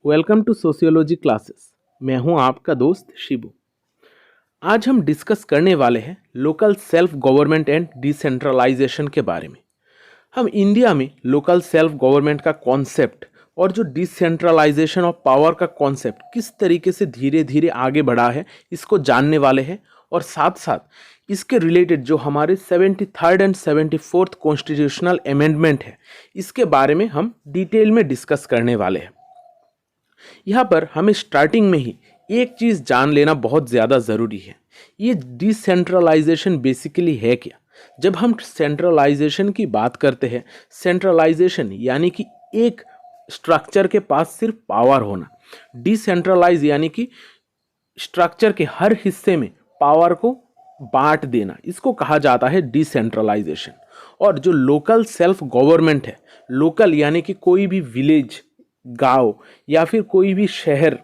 Welcome to sociology classes. मैं हूं आपका दोस्त शिबू। आज हम डिस्कस करने वाले हैं local self government and decentralisation के बारे में। हम इंडिया में लोकल सेल्फ गवर्नमेंट का कॉन्सेप्ट और जो डिसेंट्रलाइजेशन ऑफ पावर का कॉन्सेप्ट किस तरीके से धीरे धीरे आगे बढ़ा है इसको जानने वाले हैं, और साथ साथ इसके रिलेटेड जो हमारे 73rd and 74th constitutional amendment है इसके बारे में हम डिटेल में डिस्कस करने वाले हैं। यहाँ पर हमें स्टार्टिंग में ही एक चीज़ जान लेना बहुत ज़्यादा ज़रूरी है। ये डिसेंट्रलाइजेशन बेसिकली है क्या? जब हम सेंट्रलाइजेशन की बात करते हैं, सेंट्रलाइजेशन यानी कि एक स्ट्रक्चर के पास सिर्फ पावर होना, डिसेंट्रलाइज यानी कि स्ट्रक्चर के हर हिस्से में पावर को बांट देना, इसको कहा जाता है डिसेंट्रलाइजेशन। और जो लोकल सेल्फ गवर्नमेंट है, लोकल यानी कि कोई भी विलेज, गांव या फिर कोई भी शहर,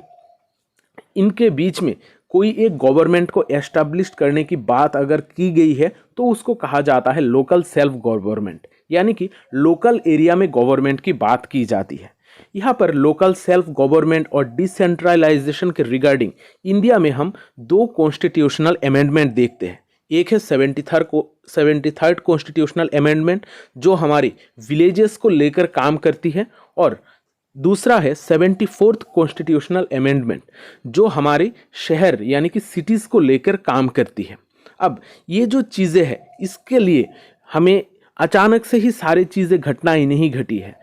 इनके बीच में कोई एक गवर्नमेंट को एस्टैब्लिश करने की बात अगर की गई है तो उसको कहा जाता है लोकल सेल्फ गवर्नमेंट, यानी कि लोकल एरिया में गवर्नमेंट की बात की जाती है। यहाँ पर लोकल सेल्फ गवर्नमेंट और डिसेंट्रलाइजेशन के रिगार्डिंग इंडिया में हम दो कॉन्स्टिट्यूशनल अमेंडमेंट देखते हैं। एक है 73rd कॉन्स्टिट्यूशनल अमेंडमेंट जो हमारी विलेजेस को लेकर काम करती है, और दूसरा है 74th कॉन्स्टिट्यूशनल अमेंडमेंट जो हमारे शहर यानी कि सिटीज़ को लेकर काम करती है। अब ये जो चीज़ें हैं इसके लिए हमें अचानक से ही सारी चीज़ें घटना ही नहीं घटी है।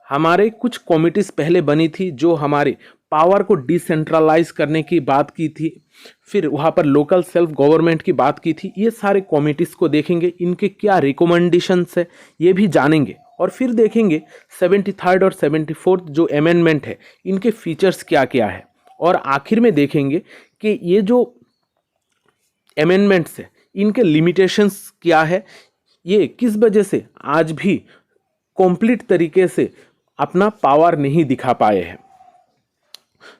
हमारे कुछ कमिटीज़ पहले बनी थी जो हमारे पावर को डिसेंट्रलाइज करने की बात की थी, फिर वहाँ पर लोकल सेल्फ गवर्नमेंट की बात की थी। ये सारे कमिटीज़ को देखेंगे, इनके क्या रिकमेंडेशंस है ये भी जानेंगे, और फिर देखेंगे 73rd और 74th जो अमेंडमेंट है इनके फीचर्स क्या क्या है, और आखिर में देखेंगे कि ये जो अमेंडमेंट्स है इनके लिमिटेशंस क्या है, ये किस वजह से आज भी कंप्लीट तरीके से अपना पावर नहीं दिखा पाए हैं।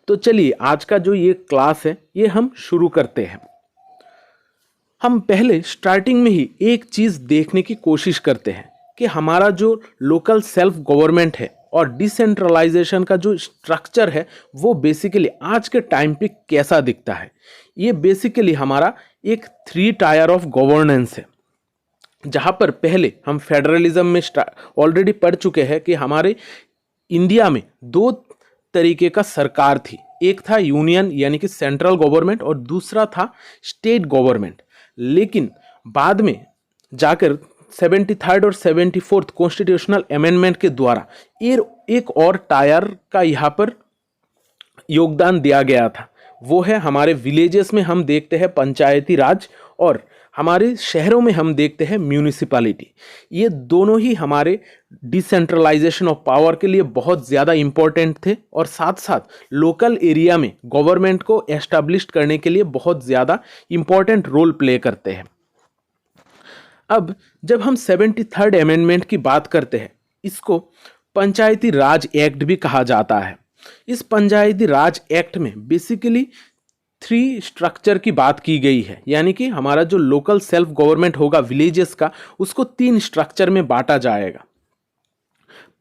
तो चलिए आज का जो ये क्लास है ये हम शुरू करते हैं। हम पहले स्टार्टिंग में ही एक चीज़ देखने की कोशिश करते हैं कि हमारा जो लोकल सेल्फ गवर्नमेंट है और डिसेंट्रलाइजेशन का जो स्ट्रक्चर है वो बेसिकली आज के टाइम पे कैसा दिखता है। ये बेसिकली हमारा एक 3 टायर ऑफ गवर्नेंस है, जहाँ पर पहले हम फेडरलिज्म में ऑलरेडी पढ़ चुके हैं कि हमारे इंडिया में 2 तरीके का सरकार थी। एक था यूनियन यानी कि सेंट्रल गवर्नमेंट, और दूसरा था स्टेट गवर्नमेंट। लेकिन बाद में जाकर 73rd और 74th कॉन्स्टिट्यूशनल अमेंडमेंट के द्वारा एक और टायर का यहाँ पर योगदान दिया गया था। वो है हमारे विलेजेस में हम देखते हैं पंचायती राज, और हमारे शहरों में हम देखते हैं म्यूनिसिपैलिटी। ये दोनों ही हमारे डिसेंट्रलाइजेशन ऑफ पावर के लिए बहुत ज़्यादा इम्पोर्टेंट थे, और साथ साथ लोकल एरिया में गवर्नमेंट को एस्टैब्लिश करने के लिए बहुत ज़्यादा इम्पोर्टेंट रोल प्ले करते हैं। अब जब हम 73rd अमेंडमेंट की बात करते हैं, इसको पंचायती राज एक्ट भी कहा जाता है। इस पंचायती राज एक्ट में बेसिकली 3 स्ट्रक्चर की बात की गई है, यानी कि हमारा जो लोकल सेल्फ गवर्नमेंट होगा विलेजेस का, उसको 3 स्ट्रक्चर में बांटा जाएगा।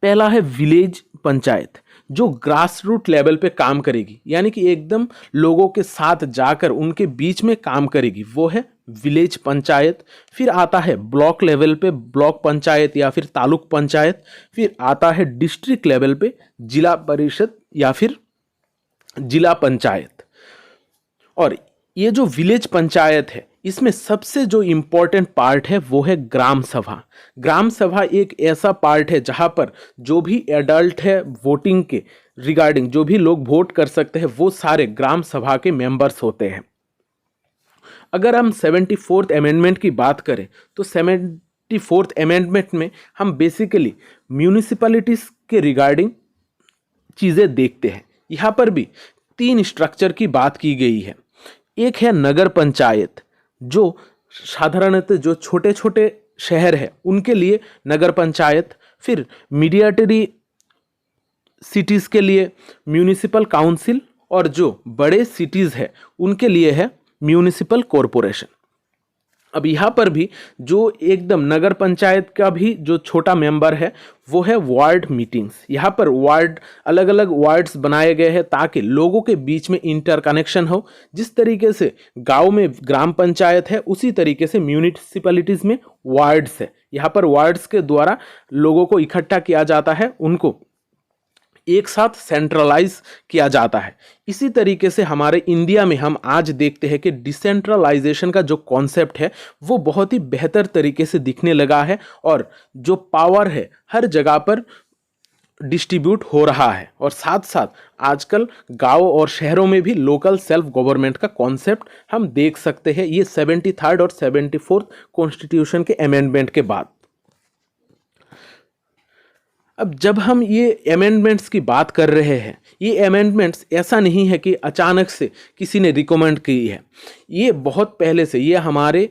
पहला है विलेज पंचायत जो ग्रास रूट लेवल पे काम करेगी, यानी कि एकदम लोगों के साथ जाकर उनके बीच में काम करेगी, वो है विलेज पंचायत। फिर आता है ब्लॉक लेवल पे ब्लॉक पंचायत या फिर तालुक पंचायत। फिर आता है डिस्ट्रिक्ट लेवल पे जिला परिषद या फिर जिला पंचायत। और ये जो विलेज पंचायत है इसमें सबसे जो इम्पोर्टेंट पार्ट है वो है ग्राम सभा। ग्राम सभा एक ऐसा पार्ट है जहाँ पर जो भी एडल्ट है वोटिंग के रिगार्डिंग, जो भी लोग वोट कर सकते हैं वो सारे ग्राम सभा के मेंबर्स होते हैं। अगर हम 74th अमेंडमेंट की बात करें तो 74th अमेंडमेंट में हम बेसिकली म्यूनिसिपैलिटीज़ के रिगार्डिंग चीज़ें देखते हैं। यहाँ पर भी 3 स्ट्रक्चर की बात की गई है। एक है नगर पंचायत जो साधारणतः जो छोटे छोटे शहर है उनके लिए नगर पंचायत। फिर मीडिएटरी सिटीज़ के लिए म्यूनिसिपल काउंसिल, और जो बड़े सिटीज़ है उनके लिए है म्यूनिसिपल कॉरपोरेशन। अब यहाँ पर भी जो एकदम नगर पंचायत का भी जो छोटा मेंबर है वो है वार्ड मीटिंग्स। यहाँ पर वार्ड, अलग अलग वार्ड्स बनाए गए हैं ताकि लोगों के बीच में इंटरकनेक्शन हो। जिस तरीके से गांव में ग्राम पंचायत है उसी तरीके से म्यूनिसिपैलिटीज में वार्ड्स है। यहाँ पर वार्ड्स के द्वारा लोगों को इकट्ठा किया जाता है, उनको एक साथ सेंट्रलाइज किया जाता है। इसी तरीके से हमारे इंडिया में हम आज देखते हैं कि डिसेंट्रलाइजेशन का जो कॉन्सेप्ट है वो बहुत ही बेहतर तरीके से दिखने लगा है और जो पावर है हर जगह पर डिस्ट्रीब्यूट हो रहा है। और साथ साथ आजकल गांव और शहरों में भी लोकल सेल्फ गवर्नमेंट का कॉन्सेप्ट हम देख सकते हैं, ये 73rd और 74th कॉन्स्टिट्यूशन के अमेंडमेंट के बाद। अब जब हम ये अमेंडमेंट्स की बात कर रहे हैं, ये अमेंडमेंट्स ऐसा नहीं है कि अचानक से किसी ने रिकमेंड की है, ये बहुत पहले से, ये हमारे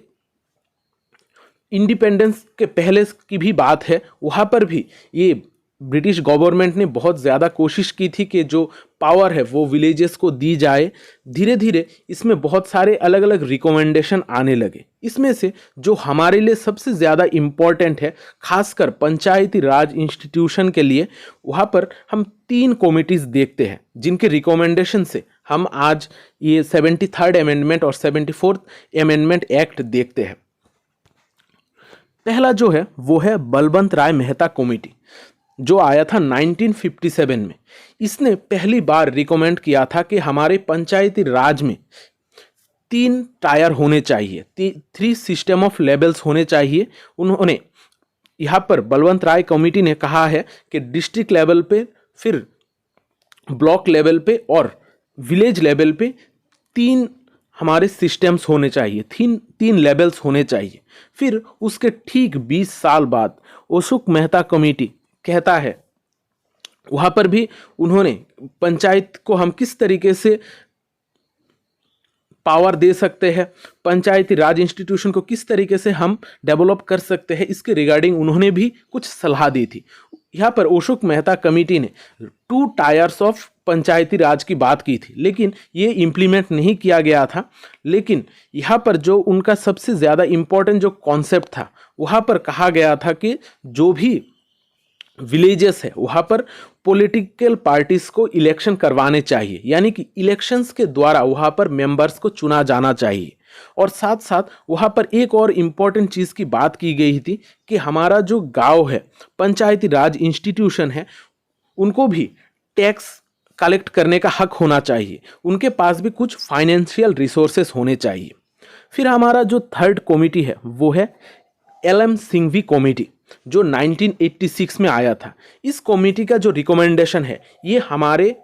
इंडिपेंडेंस के पहले की भी बात है। वहाँ पर भी ये ब्रिटिश गवर्नमेंट ने बहुत ज़्यादा कोशिश की थी कि जो पावर है वो विलेजेस को दी जाए। धीरे धीरे इसमें बहुत सारे अलग अलग रिकमेंडेशन आने लगे। इसमें से जो हमारे लिए सबसे ज़्यादा इम्पॉर्टेंट है, खासकर पंचायती राज इंस्टीट्यूशन के लिए, वहाँ पर हम 3 कमिटीज़ देखते हैं जिनके रिकमेंडेशन से हम आज ये 73rd अमेंडमेंट और 74th अमेंडमेंट एक्ट देखते हैं। पहला जो है वो है बलवंत राय मेहता कमेटी, जो आया था 1957 में। इसने पहली बार रिकमेंड किया था कि हमारे पंचायती राज में 3 टायर होने चाहिए, 3 सिस्टम ऑफ लेवल्स होने चाहिए। उन्होंने यहाँ पर बलवंत राय कमेटी ने कहा है कि डिस्ट्रिक्ट लेवल पे, फिर ब्लॉक लेवल पे और विलेज लेवल पे 3 हमारे सिस्टम्स होने चाहिए, 3 लेवल्स होने चाहिए। फिर उसके ठीक 20 साल बाद अशोक मेहता कमेटी कहता है, वहाँ पर भी उन्होंने पंचायत को हम किस तरीके से पावर दे सकते हैं, पंचायती राज इंस्टीट्यूशन को किस तरीके से हम डेवलप कर सकते हैं, इसके रिगार्डिंग उन्होंने भी कुछ सलाह दी थी। यहाँ पर अशोक मेहता कमेटी ने 2 टायर्स ऑफ पंचायती राज की बात की थी, लेकिन ये इम्प्लीमेंट नहीं किया गया था। लेकिन यहाँ पर जो उनका सबसे ज़्यादा इम्पोर्टेंट जो कॉन्सेप्ट था, वहाँ पर कहा गया था कि जो भी विलेजेस है वहाँ पर पॉलिटिकल पार्टीज को इलेक्शन करवाने चाहिए, यानी कि इलेक्शंस के द्वारा वहाँ पर मेंबर्स को चुना जाना चाहिए। और साथ साथ वहाँ पर एक और इम्पॉर्टेंट चीज़ की बात की गई थी कि हमारा जो गांव है, पंचायती राज इंस्टीट्यूशन है, उनको भी टैक्स कलेक्ट करने का हक होना चाहिए, उनके पास भी कुछ फाइनेंशियल रिसोर्सेस होने चाहिए। फिर हमारा जो 3rd कमेटी है वो है LM सिंघवी कमेटी, जो 1986 में आया था। इस कमेटी का जो रिकमेंडेशन है, ये हमारे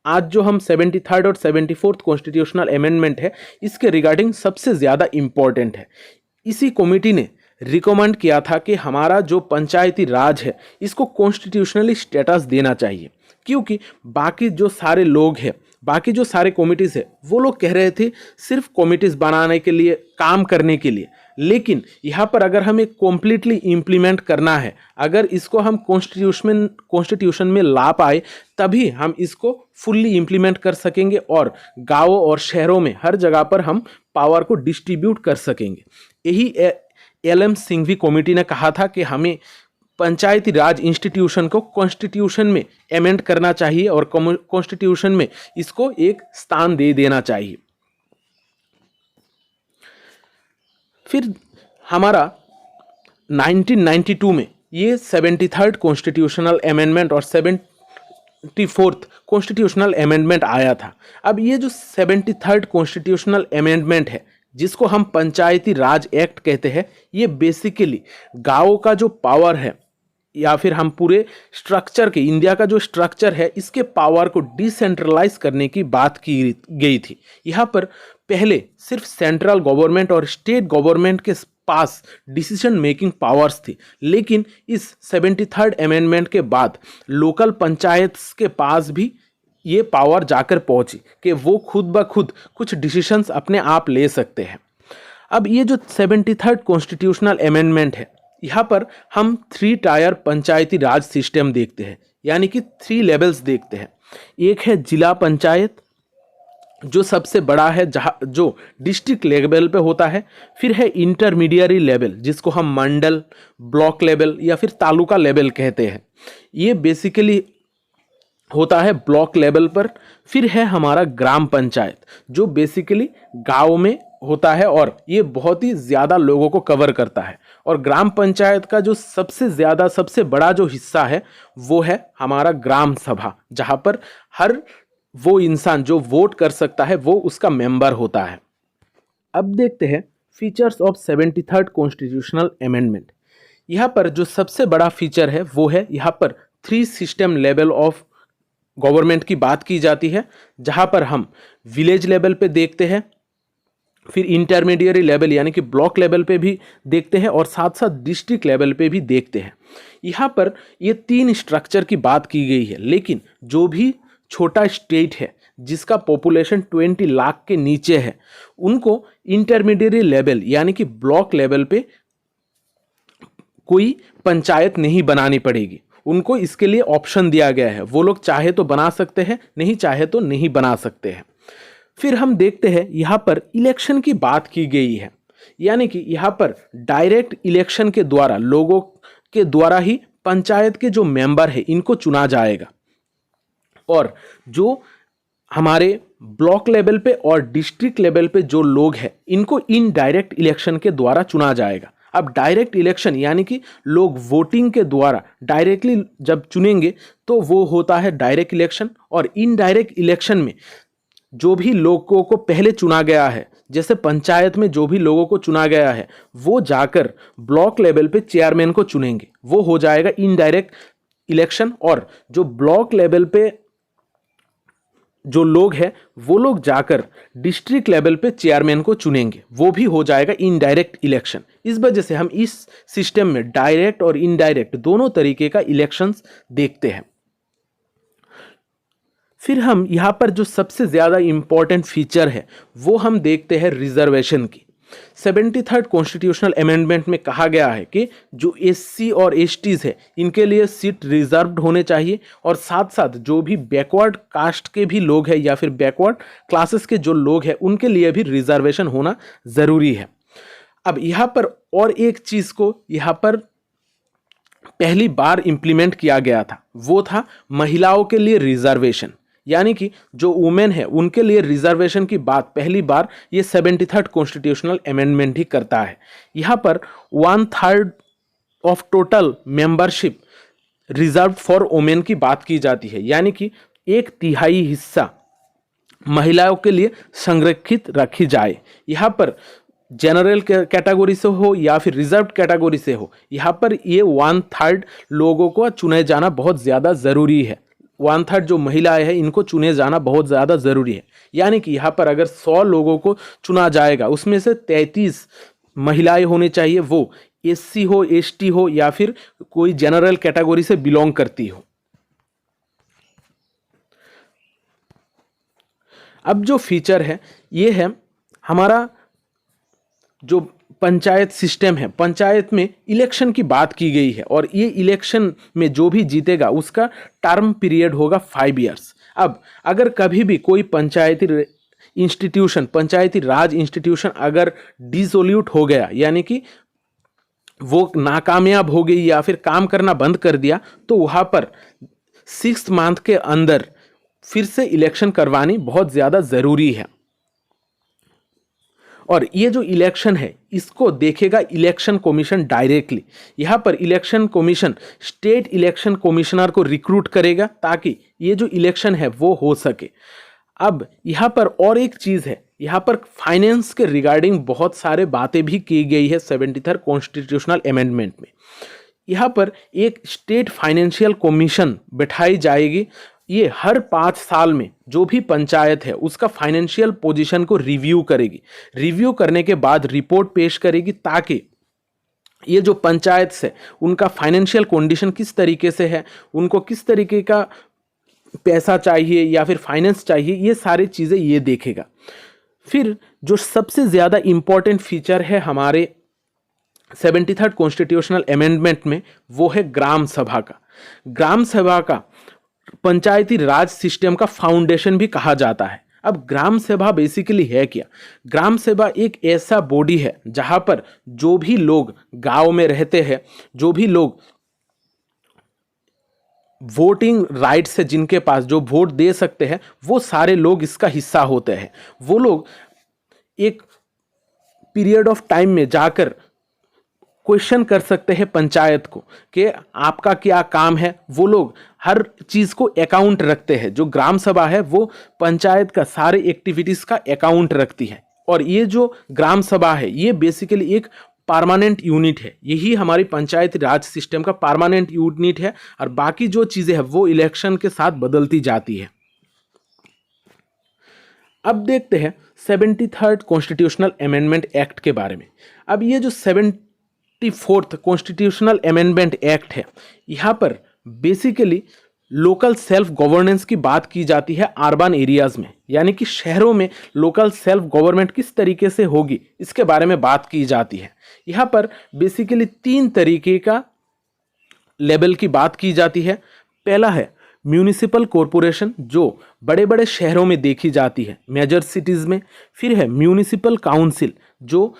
आज जो हम 73rd और 74th कॉन्स्टिट्यूशनल अमेंडमेंट है, इसके रिगार्डिंग सबसे ज़्यादा इम्पॉर्टेंट है। इसी कमेटी ने रिकमेंड किया था कि हमारा जो पंचायती राज है इसको कॉन्स्टिट्यूशनली स्टेटस देना चाहिए, क्योंकि बाकी जो सारे लोग हैं, बाकी जो सारे कमिटीज़ है, वो लोग कह रहे थे सिर्फ कमिटीज़ बनाने के लिए, काम करने के लिए। लेकिन यहाँ पर अगर हमें कॉम्प्लीटली इम्प्लीमेंट करना है, अगर इसको हम कॉन्स्टिट्यूशन में ला पाए, तभी हम इसको फुल्ली इम्प्लीमेंट कर सकेंगे और गाँवों और शहरों में हर जगह पर हम पावर को डिस्ट्रीब्यूट कर सकेंगे। यही LM सिंघवी कमेटी ने कहा था कि हमें पंचायती राज इंस्टीट्यूशन को कॉन्स्टिट्यूशन में अमेंड करना चाहिए और कॉन्स्टिट्यूशन में इसको एक स्थान दे देना चाहिए। फिर हमारा 1992 में ये 73rd कॉन्स्टिट्यूशनल अमेंडमेंट और 74th कॉन्स्टिट्यूशनल अमेंडमेंट आया था। अब ये जो 73rd कॉन्स्टिट्यूशनल अमेंडमेंट है, जिसको हम पंचायती राज एक्ट कहते हैं, ये बेसिकली गाँव का जो पावर है, या फिर हम पूरे स्ट्रक्चर के, इंडिया का जो स्ट्रक्चर है, इसके पावर को डिसेंट्रलाइज करने की बात की गई थी। यहाँ पर पहले सिर्फ सेंट्रल गवर्नमेंट और स्टेट गवर्नमेंट के पास डिसीजन मेकिंग पावर्स थी, लेकिन इस 73rd अमेंडमेंट के बाद लोकल पंचायत्स के पास भी ये पावर जाकर पहुंची कि वो खुद ब खुद कुछ डिसीजंस अपने आप ले सकते हैं। अब ये जो 73rd कॉन्स्टिट्यूशनल अमेंडमेंट है, यहाँ पर हम 3 टायर पंचायती राज सिस्टम देखते हैं, यानी कि 3 लेवल्स देखते हैं। एक है जिला पंचायत, जो सबसे बड़ा है, जहाँ जो डिस्ट्रिक्ट लेवल पे होता है। फिर है इंटरमीडिएरी लेवल, जिसको हम मंडल, ब्लॉक लेवल या फिर तालुका लेवल कहते हैं। ये बेसिकली होता है ब्लॉक लेवल पर। फिर है हमारा ग्राम पंचायत, जो बेसिकली गांव में होता है और ये बहुत ही ज़्यादा लोगों को कवर करता है। और ग्राम पंचायत का जो सबसे बड़ा जो हिस्सा है वो है हमारा ग्राम सभा, जहाँ पर हर वो इंसान जो वोट कर सकता है वो उसका मेंबर होता है। अब देखते हैं features of 73rd constitutional amendment. यहाँ पर जो सबसे बड़ा फीचर है वो है यहाँ पर 3 सिस्टम लेवल ऑफ गवर्नमेंट की बात की जाती है, जहाँ पर हम विलेज लेवल पे देखते हैं, फिर इंटरमीडिएट लेवल यानी कि ब्लॉक लेवल पे भी देखते हैं और साथ साथ डिस्ट्रिक्ट लेवल पे भी देखते हैं। यहाँ पर ये 3 स्ट्रक्चर की बात की गई है, लेकिन जो भी छोटा स्टेट है जिसका पॉपुलेशन 20 लाख के नीचे है, उनको इंटरमीडिएट लेवल यानी कि ब्लॉक लेवल पे कोई पंचायत नहीं बनानी पड़ेगी। उनको इसके लिए ऑप्शन दिया गया है, वो लोग चाहे तो बना सकते हैं, नहीं चाहे तो नहीं बना सकते हैं। फिर हम देखते हैं यहाँ पर इलेक्शन की बात की गई है, यानी कि यहाँ पर डायरेक्ट इलेक्शन के द्वारा लोगों के द्वारा ही पंचायत के जो मेंबर है इनको चुना जाएगा। और जो हमारे ब्लॉक लेवल पे और डिस्ट्रिक्ट लेवल पे जो लोग हैं इनको इनडायरेक्ट इलेक्शन के द्वारा चुना जाएगा। अब डायरेक्ट इलेक्शन यानी कि लोग वोटिंग के द्वारा डायरेक्टली जब चुनेंगे तो वो होता है डायरेक्ट इलेक्शन। और इनडायरेक्ट इलेक्शन में जो भी लोगों को पहले चुना गया है, जैसे पंचायत में जो भी लोगों को चुना गया है, वो जाकर ब्लॉक लेवल पे चेयरमैन को चुनेंगे, वो हो जाएगा इनडायरेक्ट इलेक्शन। और जो ब्लॉक लेवल पे जो लोग हैं वो लोग जाकर डिस्ट्रिक्ट लेवल पे चेयरमैन को चुनेंगे, वो भी हो जाएगा इनडायरेक्ट इलेक्शन। इस वजह से हम इस सिस्टम में डायरेक्ट और इनडायरेक्ट दोनों तरीके का इलेक्शंस देखते हैं। फिर हम यहाँ पर जो सबसे ज़्यादा इम्पॉर्टेंट फीचर है वो हम देखते हैं रिजर्वेशन की। 73rd कॉन्स्टिट्यूशनल अमेंडमेंट में कहा गया है कि जो एससी और एसटीज है इनके लिए सीट रिजर्व्ड होने चाहिए, और साथ साथ जो भी बैकवर्ड कास्ट के भी लोग हैं या फिर बैकवर्ड क्लासेस के जो लोग हैं उनके लिए भी रिजर्वेशन होना ज़रूरी है। अब यहाँ पर और एक चीज़ को यहाँ पर पहली बार इम्प्लीमेंट किया गया था, वो था महिलाओं के लिए रिजर्वेशन, यानी कि जो वुमेन है उनके लिए रिजर्वेशन की बात पहली बार ये 73rd कॉन्स्टिट्यूशनल अमेंडमेंट ही करता है। यहाँ पर 1/3 of total membership reserve for women की बात की जाती है, यानी कि 1/3 हिस्सा महिलाओं के लिए संरक्षित रखी जाए। यहाँ पर जनरल कैटेगरी से हो या फिर रिजर्व कैटेगरी से हो, यहाँ पर ये 1/3 लोगों को चुने जाना बहुत ज़्यादा ज़रूरी है। 1/3 जो महिलाएं हैं इनको चुने जाना बहुत ज़्यादा ज़रूरी है। यानी कि यहाँ पर अगर 100 लोगों को चुना जाएगा उसमें से 33 महिलाएं होनी चाहिए, वो एससी हो, एसटी हो या फिर कोई जनरल कैटेगरी से बिलोंग करती हो। अब जो फीचर है ये है हमारा जो पंचायत सिस्टम है, पंचायत में इलेक्शन की बात की गई है और ये इलेक्शन में जो भी जीतेगा उसका टर्म पीरियड होगा 5 इयर्स। अब अगर कभी भी कोई पंचायती इंस्टीट्यूशन, पंचायती राज इंस्टीट्यूशन अगर डिसोल्यूट हो गया, यानी कि वो नाकामयाब हो गई या फिर काम करना बंद कर दिया, तो वहाँ पर 6 मंथ के अंदर फिर से इलेक्शन करवानी बहुत ज़्यादा ज़रूरी है। और ये जो इलेक्शन है इसको देखेगा इलेक्शन कमीशन डायरेक्टली। यहाँ पर election commission state election commissioner को रिक्रूट करेगा ताकि ये जो इलेक्शन है वो हो सके। अब यहाँ पर और एक चीज़ है, यहाँ पर फाइनेंस के रिगार्डिंग बहुत सारे बातें भी की गई है 73rd कॉन्स्टिट्यूशनल अमेंडमेंट में। यहाँ पर एक स्टेट फाइनेंशियल कमीशन बैठाई जाएगी। ये हर 5 साल में जो भी पंचायत है उसका फाइनेंशियल पोजीशन को रिव्यू करेगी। रिव्यू करने के बाद रिपोर्ट पेश करेगी ताकि ये जो पंचायत है उनका फाइनेंशियल कंडीशन किस तरीके से है, उनको किस तरीके का पैसा चाहिए या फिर फाइनेंस चाहिए, ये सारी चीज़ें ये देखेगा। फिर जो सबसे ज़्यादा इम्पॉर्टेंट फीचर है हमारे 73rd कॉन्स्टिट्यूशनल अमेंडमेंट में वो है ग्राम सभा का। ग्राम सभा का पंचायती राज सिस्टम का फाउंडेशन भी कहा जाता है। अब ग्राम सभा बेसिकली है क्या? ग्राम सभा एक ऐसा बॉडी है जहां पर जो भी लोग गांव में रहते हैं, जो भी लोग वोटिंग राइट्स है, जिनके पास जो वोट दे सकते हैं, वो सारे लोग इसका हिस्सा होते हैं। वो लोग एक पीरियड ऑफ टाइम में जाकर क्वेश्चन कर सकते हैं पंचायत को कि आपका क्या काम है। वो लोग हर चीज़ को अकाउंट रखते हैं। जो ग्राम सभा है वो पंचायत का सारे एक्टिविटीज़ का अकाउंट रखती है। और ये जो ग्राम सभा है ये बेसिकली एक परमानेंट यूनिट है। यही हमारी पंचायती राज सिस्टम का परमानेंट यूनिट है। और बाकी जो चीज़ें हैं वो इलेक्शन के साथ बदलती जाती है। अब देखते हैं 73rd कॉन्स्टिट्यूशनल अमेंडमेंट एक्ट के बारे में। अब ये जो 74th कॉन्स्टिट्यूशनल अमेंडमेंट एक्ट है, यहाँ पर बेसिकली लोकल सेल्फ गवर्नेंस की बात की जाती है अर्बन एरियाज में, यानी कि शहरों में लोकल सेल्फ गवर्नमेंट किस तरीके से होगी इसके बारे में बात की जाती है। यहाँ पर बेसिकली 3 तरीके का लेवल की बात की जाती है। पहला है म्यूनिसिपल कॉरपोरेशन, जो बड़े बड़े शहरों में देखी जाती है, मेजर सिटीज़ में। फिर है म्यूनिसिपल काउंसिल, जो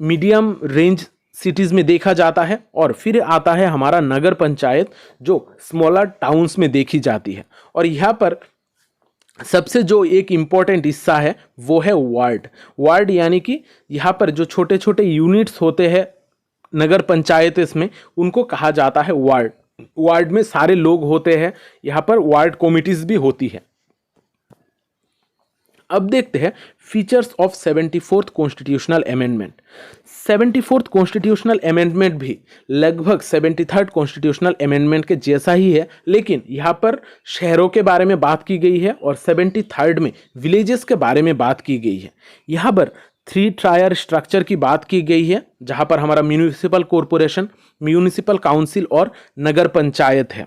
मीडियम रेंज सिटीज़ में देखा जाता है। और फिर आता है हमारा नगर पंचायत, जो स्मॉलर टाउन्स में देखी जाती है। और यहाँ पर सबसे जो एक इम्पॉर्टेंट हिस्सा है वो है वार्ड। वार्ड यानी कि यहाँ पर जो छोटे छोटे यूनिट्स होते हैं नगर पंचायत में, उनको कहा जाता है वार्ड। वार्ड में सारे लोग होते हैं। यहाँ पर वार्ड कमिटीज भी होती है। अब देखते हैं features of 74th constitutional amendment. 74th constitutional amendment भी लगभग 73rd कॉन्स्टिट्यूशनल अमेंडमेंट के जैसा ही है, लेकिन यहाँ पर शहरों के बारे में बात की गई है और 73rd में विलेजेस के बारे में बात की गई है। यहाँ पर 3 टायर स्ट्रक्चर की बात की गई है, जहाँ पर हमारा म्यूनिसिपल कॉरपोरेशन, म्यूनिसिपल काउंसिल और नगर पंचायत है।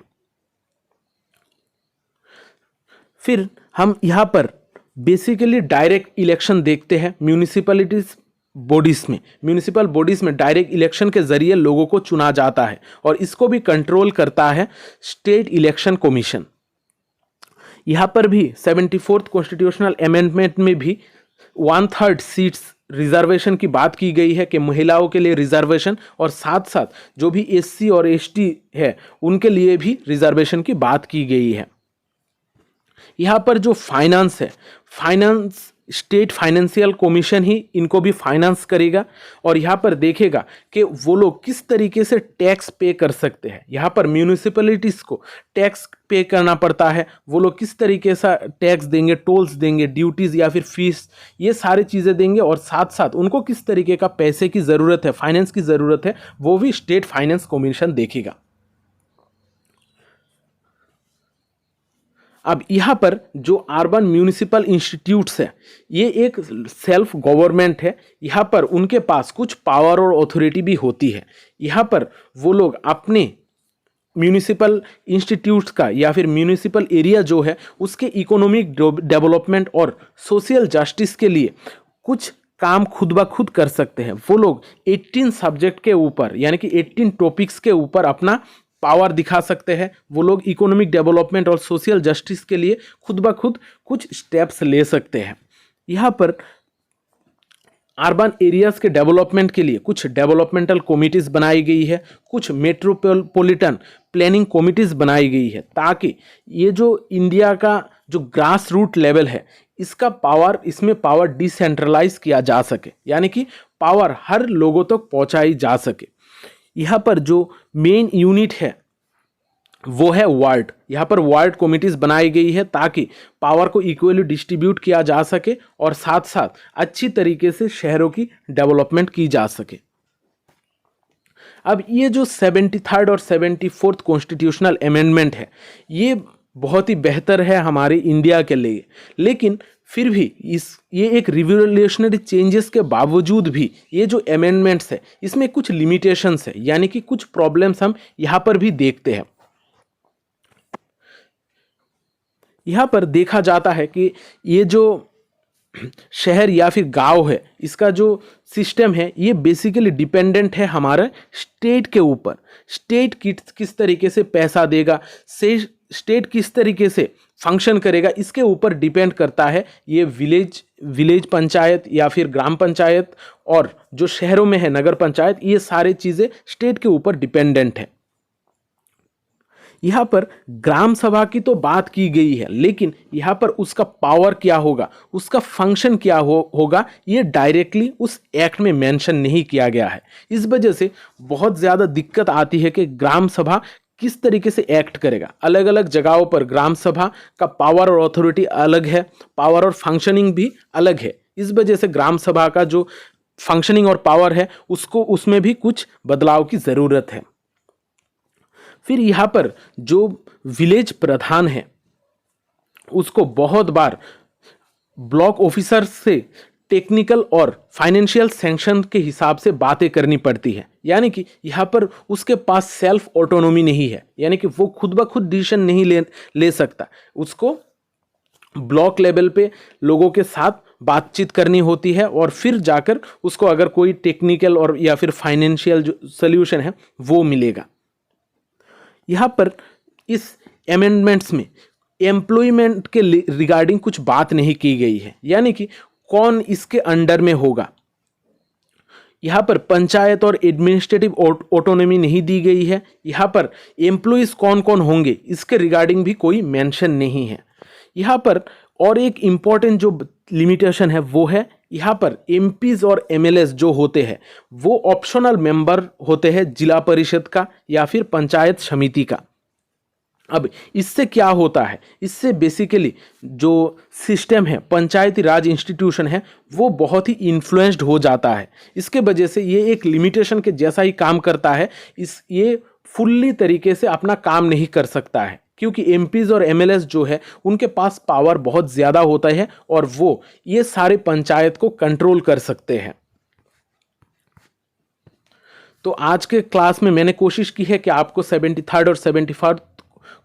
फिर हम यहाँ पर बेसिकली डायरेक्ट इलेक्शन देखते हैं म्यूनिसिपैलिटीज बॉडीज में। म्यूनिसिपल बॉडीज में डायरेक्ट इलेक्शन के जरिए लोगों को चुना जाता है और इसको भी कंट्रोल करता है स्टेट इलेक्शन कमीशन। यहाँ पर भी 74th कॉन्स्टिट्यूशनल अमेंडमेंट में भी 1/3 सीट्स रिजर्वेशन की बात की गई है कि महिलाओं के लिए रिजर्वेशन, और साथ साथ जो भी SC और ST है उनके लिए भी रिजर्वेशन की बात की गई है। यहाँ पर जो फाइनेंस है, फाइनेंस स्टेट फाइनेंशियल कमीशन ही इनको भी फाइनेंस करेगा और यहाँ पर देखेगा कि वो लोग किस तरीके से टैक्स पे कर सकते हैं। यहाँ पर म्यूनिसिपैलिटीज़ को टैक्स पे करना पड़ता है, वो लोग किस तरीके से टैक्स देंगे, टोल्स देंगे, ड्यूटीज़ या फिर फीस, ये सारी चीज़ें देंगे। और साथ साथ उनको किस तरीके का पैसे की ज़रूरत है, फाइनेंस की ज़रूरत है, वो भी स्टेट फाइनेंस कमीशन देखेगा। अब यहाँ पर जो अर्बन म्यूनिसिपल इंस्टीट्यूट्स है, ये एक सेल्फ गवर्नमेंट है। यहाँ पर उनके पास कुछ पावर और अथॉरिटी भी होती है। यहाँ पर वो लोग अपने म्यूनिसिपल इंस्टीट्यूट्स का या फिर म्यूनिसिपल एरिया जो है उसके इकोनॉमिक डेवलपमेंट और सोशल जस्टिस के लिए कुछ काम खुद ब खुद कर सकते हैं। वो लोग 18 सब्जेक्ट के ऊपर यानी कि 18 टॉपिक्स के ऊपर अपना पावर दिखा सकते हैं। वो लोग इकोनॉमिक डेवलपमेंट और सोशल जस्टिस के लिए खुद ब खुद कुछ स्टेप्स ले सकते हैं। यहाँ पर अर्बन एरियाज के डेवलपमेंट के लिए कुछ डेवलपमेंटल कमिटीज बनाई गई है, कुछ मेट्रोपॉलिटन प्लानिंग कमिटीज बनाई गई है, ताकि ये जो इंडिया का जो ग्रास रूट लेवल है इसका पावर, इसमें पावर डिसेंट्रलाइज किया जा सके, यानी कि पावर हर लोगों तक पहुँचाई जा सके। यहाँ पर जो मेन यूनिट है वो है वार्ड। यहाँ पर वार्ड कमिटीज बनाई गई है ताकि पावर को इक्वली डिस्ट्रीब्यूट किया जा सके और साथ साथ अच्छी तरीके से शहरों की डेवलपमेंट की जा सके। अब ये जो 73rd और 74th कॉन्स्टिट्यूशनल अमेंडमेंट है ये बहुत ही बेहतर है हमारे इंडिया के लिए, लेकिन फिर भी ये एक रिवोल्यूशनरी चेंजेस के बावजूद भी ये जो अमेंडमेंट्स है इसमें कुछ लिमिटेशंस है, यानी कि कुछ प्रॉब्लम्स हम यहाँ पर भी देखते हैं। यहाँ पर देखा जाता है कि ये जो शहर या फिर गांव है इसका जो सिस्टम है ये बेसिकली डिपेंडेंट है हमारे स्टेट के ऊपर। स्टेट किस तरीके से पैसा देगा, स्टेट किस तरीके से फंक्शन करेगा इसके ऊपर डिपेंड करता है। ये विलेज पंचायत या फिर ग्राम पंचायत और जो शहरों में है नगर पंचायत, ये सारी चीज़ें स्टेट के ऊपर डिपेंडेंट है। यहाँ पर ग्राम सभा की तो बात की गई है, लेकिन यहाँ पर उसका पावर क्या होगा, उसका फंक्शन क्या होगा, ये डायरेक्टली उस एक्ट में मेंशन नहीं किया गया है। इस वजह से बहुत ज़्यादा दिक्कत आती है कि ग्राम सभा किस तरीके से एक्ट करेगा। अलग अलग जगहों पर ग्राम सभा का पावर और अथॉरिटी अलग है, पावर और फंक्शनिंग भी अलग है। इस वजह से ग्राम सभा का जो फंक्शनिंग और पावर है उसमें भी कुछ बदलाव की ज़रूरत है। फिर यहाँ पर जो विलेज प्रधान है उसको बहुत बार ब्लॉक ऑफिसर से टेक्निकल और फाइनेंशियल सैंक्शन के हिसाब से बातें करनी पड़ती है। यानी कि यहाँ पर उसके पास सेल्फ ऑटोनॉमी नहीं है, यानी कि वो खुद ब खुद डिसीजन नहीं ले सकता। उसको ब्लॉक लेवल पे लोगों के साथ बातचीत करनी होती है और फिर जाकर उसको अगर कोई टेक्निकल और या फिर फाइनेंशियल जो सल्यूशन है वो मिलेगा। यहाँ पर इस अमेंडमेंट्स में एम्प्लॉयमेंट के रिगार्डिंग कुछ बात नहीं की गई है, यानी कि कौन इसके अंडर में होगा। यहाँ पर पंचायत और एडमिनिस्ट्रेटिव ऑटोनॉमी नहीं दी गई है। यहाँ पर एम्प्लॉइज कौन कौन होंगे इसके रिगार्डिंग भी कोई मेंशन नहीं है। यहाँ पर और एक इम्पॉर्टेंट जो लिमिटेशन है वो है, यहाँ पर एमपीज और एमएलएस जो होते हैं वो ऑप्शनल मेंबर होते हैं जिला परिषद का या फिर पंचायत समिति का। अब इससे क्या होता है, इससे बेसिकली जो सिस्टम है, पंचायती राज इंस्टीट्यूशन है, वो बहुत ही इन्फ्लुएंस्ड हो जाता है। इसके वजह से ये एक लिमिटेशन के जैसा ही काम करता है। ये फुल्ली तरीके से अपना काम नहीं कर सकता है, क्योंकि एमपीज और एमएलएस जो है उनके पास पावर बहुत ज़्यादा होता है और वो ये सारे पंचायत को कंट्रोल कर सकते हैं। तो आज के क्लास में मैंने कोशिश की है कि आपको 73rd और 74th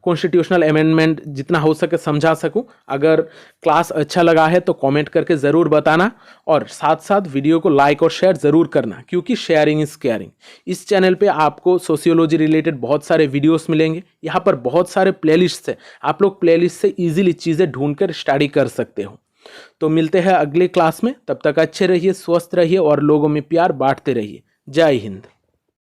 कॉन्स्टिट्यूशनल अमेंडमेंट जितना हो सके समझा सकूं। अगर क्लास अच्छा लगा है तो कमेंट करके ज़रूर बताना और साथ साथ वीडियो को लाइक और शेयर ज़रूर करना, क्योंकि शेयरिंग इज़ केयरिंग। इस चैनल पे आपको सोशियोलॉजी रिलेटेड बहुत सारे वीडियोस मिलेंगे। यहाँ पर बहुत सारे प्लेलिस्ट है, आप लोग प्लेलिस्ट से ईजिली चीज़ें ढूंढ कर स्टडी कर सकते हो। तो मिलते हैं अगले क्लास में, तब तक अच्छे रहिए, स्वस्थ रहिए और लोगों में प्यार बांटते रहिए। जय हिंद।